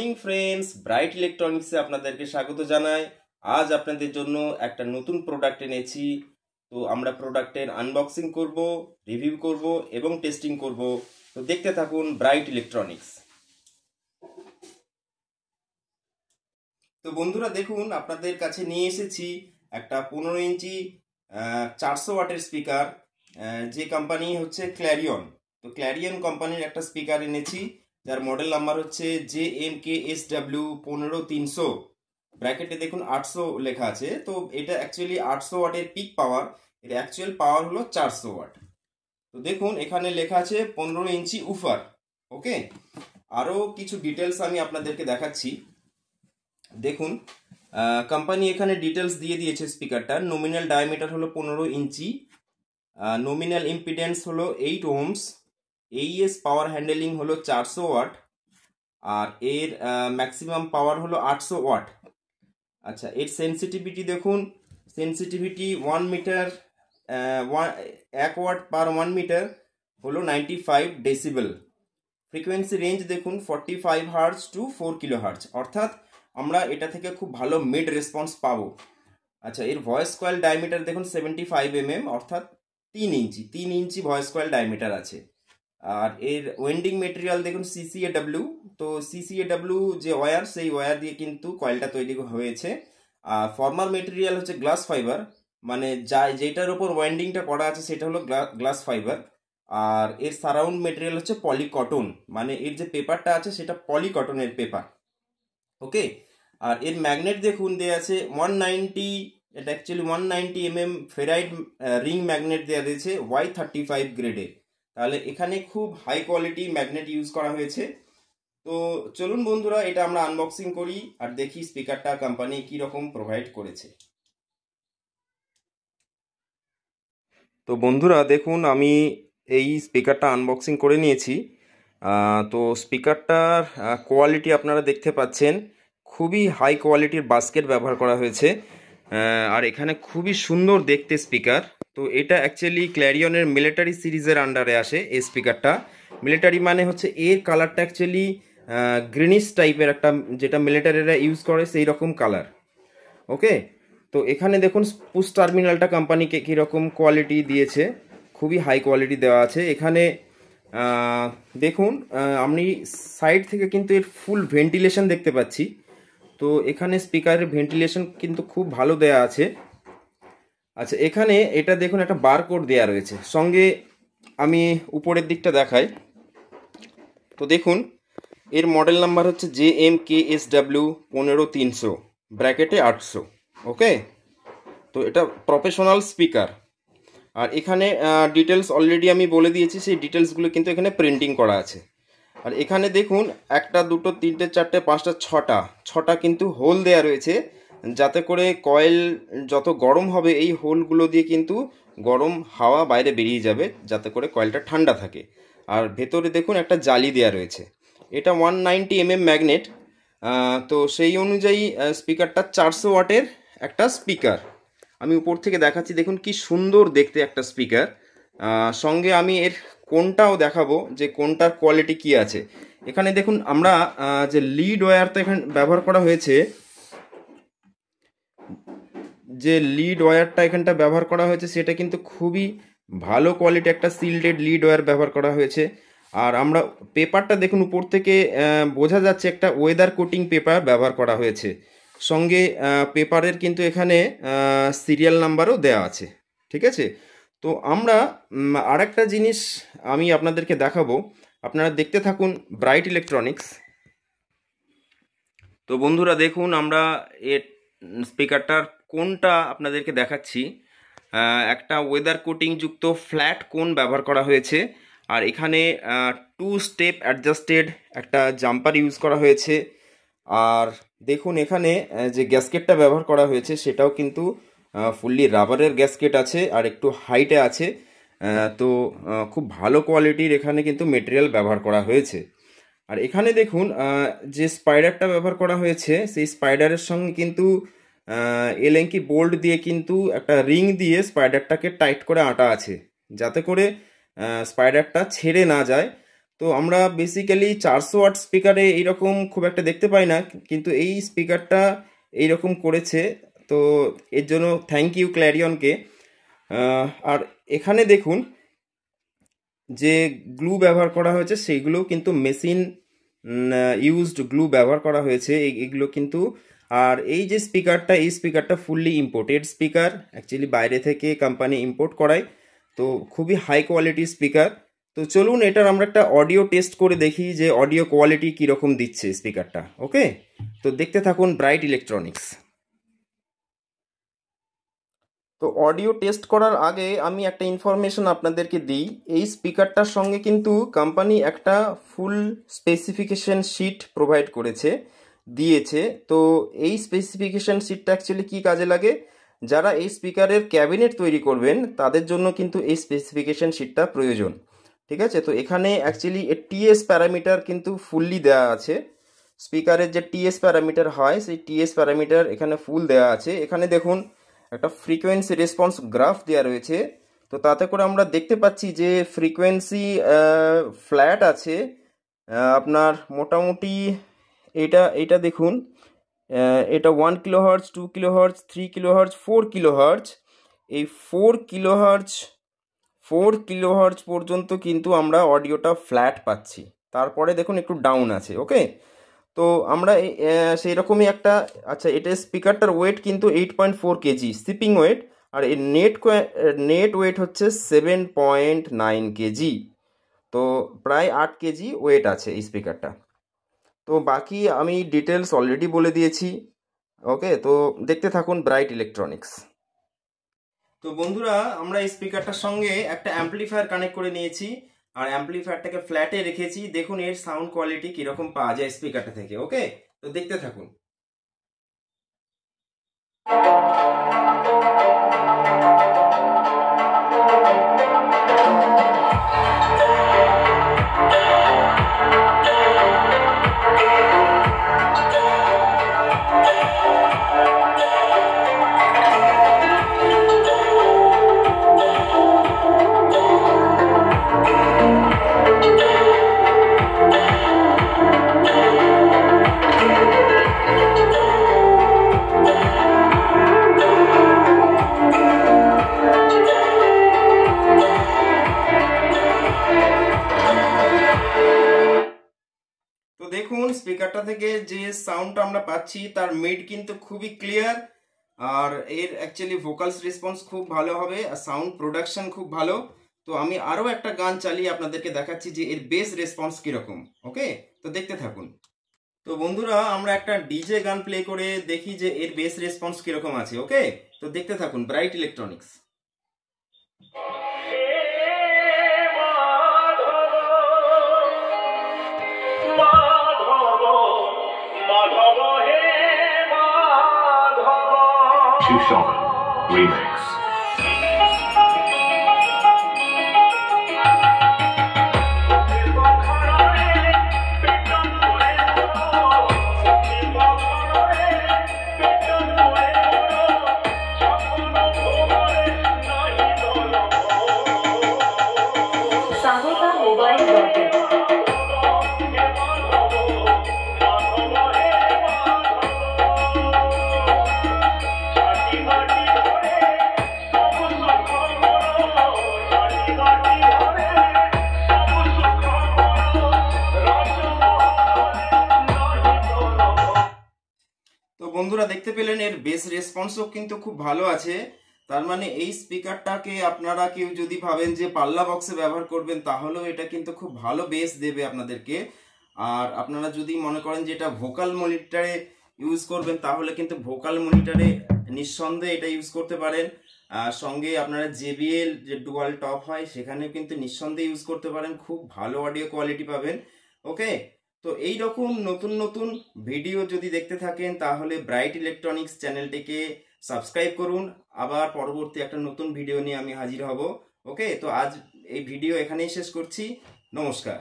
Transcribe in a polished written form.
Morning friends, bright ইলেকট্রনিক্সে আপনাদেরকে স্বাগত জানাই। আজ আপনাদের জন্য একটা নতুন প্রোডাক্ট এনেছি। তো আমরা প্রোডাক্টের আনবক্সিং করব, রিভিউ করব এবং টেস্টিং করব। তো দেখতে থাকুন ব্রাইট ইলেকট্রনিক্স। তো বন্ধুরা দেখুন, আপনাদের কাছে নিয়ে এসেছি একটা 15 ইঞ্চি 400 ওয়াটের স্পিকার, যে কোম্পানি হচ্ছে ক্ল্যারিয়ন। তো ক্ল্যারিয়ন কোম্পানির একটা স্পিকার এনেছি, যার মডেল নাম্বার হচ্ছে JMKSW 15300, ব্র্যাকেটে দেখুন 800 লেখা আছে। তো এটা অ্যাকচুয়ালি 800 ওয়াটের পিক পাওয়ার, এর অ্যাকচুয়াল পাওয়ার হলো 400 ওয়াট। তো দেখুন এখানে লেখা আছে 15 ইঞ্চি উফার। ওকে, আরও কিছু ডিটেলস আমি আপনাদেরকে দেখাচ্ছি। দেখুন কোম্পানি এখানে ডিটেলস দিয়ে দিয়েছে স্পিকারটার। নমিনাল ডায়ামিটার হলো 15 ইঞ্চি, নমিনাল ইম্পিডেন্স হলো 8 ওহমস, AES পাওয়ার হ্যান্ডেলিং হলো 400 ওয়াট, আর এর ম্যাক্সিমাম পাওয়ার হলো 800 ওয়াট। আচ্ছা, এর সেন্সিটিভিটি দেখুন, সেন্সিটিভিটি 1 মিটার 1 ওয়াট পার 1 মিটার হলো 95 ডেসিবেল। ফ্রিকোয়েন্সি রেঞ্জ দেখুন 45 হার্টজ টু 4 কিলো হার্টজ, অর্থাৎ আমরা এটা থেকে খুব ভালো মিড রেসপন্স পাবো। আচ্ছা, এর ভয়েস কয়েল ডায়ামিটার দেখুন 75 mm, অর্থাৎ 3 ইঞ্চি ভয়েস কয়েল ডায়ামিটার আছে। আর এর ওয়েন্ডিং মেটেরিয়াল দেখুন CCAW। তো CCAW যে ওয়্যার, সেই ওয়্যার দিয়ে কিন্তু কয়েলটা তৈরি হয়েছে। আর ফর্মাল মেটেরিয়াল হচ্ছে গ্লাস ফাইবার, মানে যেটার উপর ওয়েন্ডিংটা করা আছে সেটা হলো গ্লাস ফাইবার। আর এর সারাউন্ড মেটেরিয়াল হচ্ছে পলিকটন, মানে এর যে পেপারটা আছে সেটা পলিকটনের পেপার। ওকে, আর এর ম্যাগনেট দেখুন দেওয়া আছে 190, এটা actually 190 mm ferrite ring magnet দেওয়া রয়েছে Y35 গ্রেডে। তাহলে এখানে খুব হাই কোয়ালিটি ম্যাগনেট ইউজ করা হয়েছে। তো চলুন বন্ধুরা, এটা আমরা আনবক্সিং করি আর দেখি স্পিকারটা কোম্পানি কি রকম প্রোভাইড করেছে। তো বন্ধুরা দেখুন, আমি এই স্পিকারটা আনবক্সিং করে নিয়েছি। তো স্পিকারটার কোয়ালিটি আপনারা দেখতে পাচ্ছেন, খুবই হাই কোয়ালিটির বাস্কেট ব্যবহার করা হয়েছে। আর এখানে খুবই সুন্দর দেখতে স্পিকার। তো এটা অ্যাকচুয়ালি ক্ল্যারিয়নের মিলিটারি সিরিজের আন্ডারে আসে এই স্পিকারটা। মিলিটারি মানে হচ্ছে এর কালারটা অ্যাকচুয়ালি গ্রিনিশ টাইপের, একটা যেটা মিলিটারিরা ইউজ করে সেই রকম কালার। ওকে, তো এখানে দেখুন পুশ টার্মিনালটা কোম্পানিকে কীরকম কোয়ালিটি দিয়েছে, খুবই হাই কোয়ালিটি দেওয়া আছে। এখানে দেখুন আমি সাইড থেকে কিন্তু এর ফুল ভেন্টিলেশন দেখতে পাচ্ছি। তো এখানে স্পিকারের ভেন্টিলেশন কিন্তু খুব ভালো দেয়া আছে। আচ্ছা, এখানে এটা দেখুন একটা বারকোড দেয়া রয়েছে সঙ্গে। আমি উপরের দিকটা দেখাই। তো দেখুন এর মডেল নাম্বার হচ্ছে JMKSW 15300, ব্র্যাকেটে 800। ওকে, তো এটা প্রফেশনাল স্পিকার। আর এখানে ডিটেলস অলরেডি আমি বলে দিয়েছি, সেই ডিটেলসগুলো কিন্তু এখানে প্রিন্টিং করা আছে। আর এখানে দেখুন 1, 2, 3, 4, 5, 6টা কিন্তু হোল দেয়া রয়েছে, যাতে করে কয়েল যত গরম হবে এই হোলগুলো দিয়ে কিন্তু গরম হাওয়া বাইরে বেরিয়ে যাবে, যাতে করে কয়েলটা ঠান্ডা থাকে। আর ভেতরে দেখুন একটা জালি দেয়া রয়েছে। এটা 190 mm ম্যাগনেট। তো সেই অনুযায়ী স্পিকারটা 400 ওয়াটের একটা স্পিকার। আমি উপর থেকে দেখাচ্ছি, দেখুন কি সুন্দর দেখতে একটা স্পিকার। সঙ্গে আমি এর কোনটাও দেখাবো যে কোনটার কোয়ালিটি কি আছে। এখানে দেখুন আমরা যে লিড ওয়্যারটা এখানে ব্যবহার করা হয়েছে, যে লিড ওয়্যারটা এখানটা ব্যবহার করা হয়েছে সেটা কিন্তু খুবই ভালো কোয়ালিটি, একটা সিল্ডেড লিড ওয়্যার ব্যবহার করা হয়েছে। আর আমরা পেপারটা দেখুন উপর থেকে বোঝা যাচ্ছে একটা ওয়েদার কোটিং পেপার ব্যবহার করা হয়েছে। সঙ্গে পেপারের কিন্তু এখানে সিরিয়াল নাম্বারও দেওয়া আছে। ঠিক আছে, তো আমরা আরেকটা জিনিস আমি আপনাদেরকে দেখাবো, আপনারা দেখতে থাকুন ব্রাইট ইলেকট্রনিক্স। তো বন্ধুরা দেখুন, আমরা এর স্পিকারটার কোনটা আপনাদেরকে দেখাচ্ছি। একটা ওয়েদার কোটিং যুক্ত ফ্ল্যাট কোন ব্যবহার করা হয়েছে। আর এখানে 2 স্টেপ অ্যাডজাস্টেড একটা জাম্পার ইউজ করা হয়েছে। আর দেখুন এখানে যে গ্যাসকেটটা ব্যবহার করা হয়েছে সেটাও কিন্তু ফুললি রাবারের গ্যাসকেট আছে, আর একটু হাইটে আছে। তো খুব ভালো কোয়ালিটির এখানে কিন্তু মেটেরিয়াল ব্যবহার করা হয়েছে। আর এখানে দেখুন যে স্পাইডারটা ব্যবহার করা হয়েছে, সেই স্পাইডারের সঙ্গে কিন্তু এলেঙ্কি বোল্ট দিয়ে কিন্তু একটা রিং দিয়ে স্পাইডারটাকে টাইট করে আটা আছে, যাতে করে স্পাইডারটা ছেড়ে না যায়। তো আমরা বেসিক্যালি 400 ওয়াট স্পিকারে এইরকম খুব একটা দেখতে পাই না, কিন্তু এই স্পিকারটা এইরকম করেছে। তো এর জন্য থ্যাংক ইউ ক্ল্যারিয়নকে। আর এখানে দেখুন যে গ্লু ব্যবহার করা হয়েছে সেইগুলো কিন্তু মেশিন ইউজড গ্লু ব্যবহার করা হয়েছে এগুলো কিন্তু। আর এই যে স্পিকারটা, এই স্পিকারটা ফুললি ইম্পোর্টেড স্পিকার, অ্যাকচুয়ালি বাইরে থেকে কোম্পানি ইম্পোর্ট করায়। তো খুবই হাই কোয়ালিটি স্পিকার। তো চলুন এটার আমরা একটা অডিও টেস্ট করে দেখি যে অডিও কোয়ালিটি কীরকম দিচ্ছে স্পিকারটা। ওকে, তো দেখতে থাকুন ব্রাইট ইলেকট্রনিক্স। তো অডিও টেস্ট করার আগে আমি একটা ইনফরমেশন আপনাদেরকে দিই। এই স্পিকারটার সঙ্গে কিন্তু কোম্পানি একটা ফুল স্পেসিফিকেশন শিট প্রোভাইড দিয়েছে। তো এই স্পেসিফিকেশন শিটটা অ্যাকচুয়ালি কী কাজে লাগে, যারা এই স্পিকারের ক্যাবিনেট তৈরি করবেন তাদের জন্য কিন্তু এই স্পেসিফিকেশন শিটটা প্রয়োজন। ঠিক আছে, তো এখানে অ্যাকচুয়ালি টিএস প্যারামিটার কিন্তু ফুললি দেওয়া আছে। স্পিকারের যে টিএস প্যারামিটার হয় সেই টিএস প্যারামিটার এখানে ফুল দেওয়া আছে। এখানে দেখুন একটা ফ্রিকোয়েন্সি রেসপন্স গ্রাফ দেওয়া রয়েছে। তো তাতে করে আমরা দেখতে পাচ্ছি যে ফ্রিকোয়েন্সি ফ্ল্যাট আছে আপনার মোটামুটি। এটা দেখুন, এটা 1 কিলোহার্জ, 2 কিলোহার্জ, 3 কিলোহার্জ, 4 কিলোহার্জ। এই 4 কিলোহার্জ পর্যন্ত কিন্তু আমরা অডিওটা ফ্ল্যাট পাচ্ছি। তারপরে দেখুন একটু ডাউন আছে। ওকে, তো আমরা সেই রকমই একটা, আচ্ছা এটা স্পিকারটার ওয়েট কিন্তু 8.4 কেজি শিপিং ওয়েট, আর এর নেট ওয়েট হচ্ছে 7.9 কেজি। তো প্রায় 8 কেজি ওয়েট আছে এই স্পিকারটা। তো বাকি আমি ডিটেলস অলরেডি বলে দিয়েছি। ওকে, তো দেখতে থাকুন ব্রাইট ইলেকট্রনিক্স। তো বন্ধুরা, আমরা এই স্পিকারটার সঙ্গে একটা অ্যাম্পলিফায়ার কানেক্ট করে নিয়েছি, আর অ্যাম্পলিফায়ারটাকে ফ্ল্যাটে রেখেছি। দেখুন এর সাউন্ড কোয়ালিটি কিরকম পাওয়া যায় স্পিকারটা থেকে। ওকে, তো দেখতে থাকুন। দেখুন স্পিকারটা থেকে যে সাউন্ডটা আমরা পাচ্ছি তার মিড কিন্তু খুবই ক্লিয়ার, আর এর অ্যাকচুয়ালি ভোকালস রেসপন্স খুব ভালো হবে, আর সাউন্ড প্রোডাকশন খুব ভালো। তো আমি আরও একটা গান চালিয়ে আপনাদেরকে দেখাচ্ছি যে এর বেস রেসপন্স কীরকম। ওকে, তো দেখতে থাকুন। তো বন্ধুরা, আমরা একটা ডিজে গান প্লে করে দেখি যে এর বেস রেসপন্স কীরকম আছে। ওকে, তো দেখতে থাকুন ব্রাইট ইলেকট্রনিক্স। Remix. বন্ধুরা দেখতে পেলেন এর বেস রেসপন্সও কিন্তু খুব ভালো আছে। তার মানে এই স্পিকারটাকে আপনারা কেউ যদি ভাবেন যে পাল্লা বক্সে ব্যবহার করবেন তাহলেও এটা কিন্তু খুব ভালো বেস দেবে আপনাদেরকে। আর আপনারা যদি মনে করেন যে এটা ভোকাল মনিটরে ইউজ করবেন তাহলে কিন্তু ভোকাল মনিটরে নিঃসন্দেহে এটা ইউজ করতে পারেন। সঙ্গে আপনারা JBL যে ডুয়াল টপ হয় সেখানে কিন্তু নিঃসন্দেহে ইউজ করতে পারেন, খুব ভালো অডিও কোয়ালিটি পাবেন। ওকে, তো এই রকম নতুন নতুন ভিডিও যদি দেখতে থাকেন তাহলে ব্রাইট ইলেকট্রনিক্স চ্যানেলটিকে সাবস্ক্রাইব করুন। আবার পরবর্তী একটা নতুন ভিডিও নিয়ে আমি হাজির হব। ওকে, তো আজ এই ভিডিও এখানেই শেষ করছি। নমস্কার।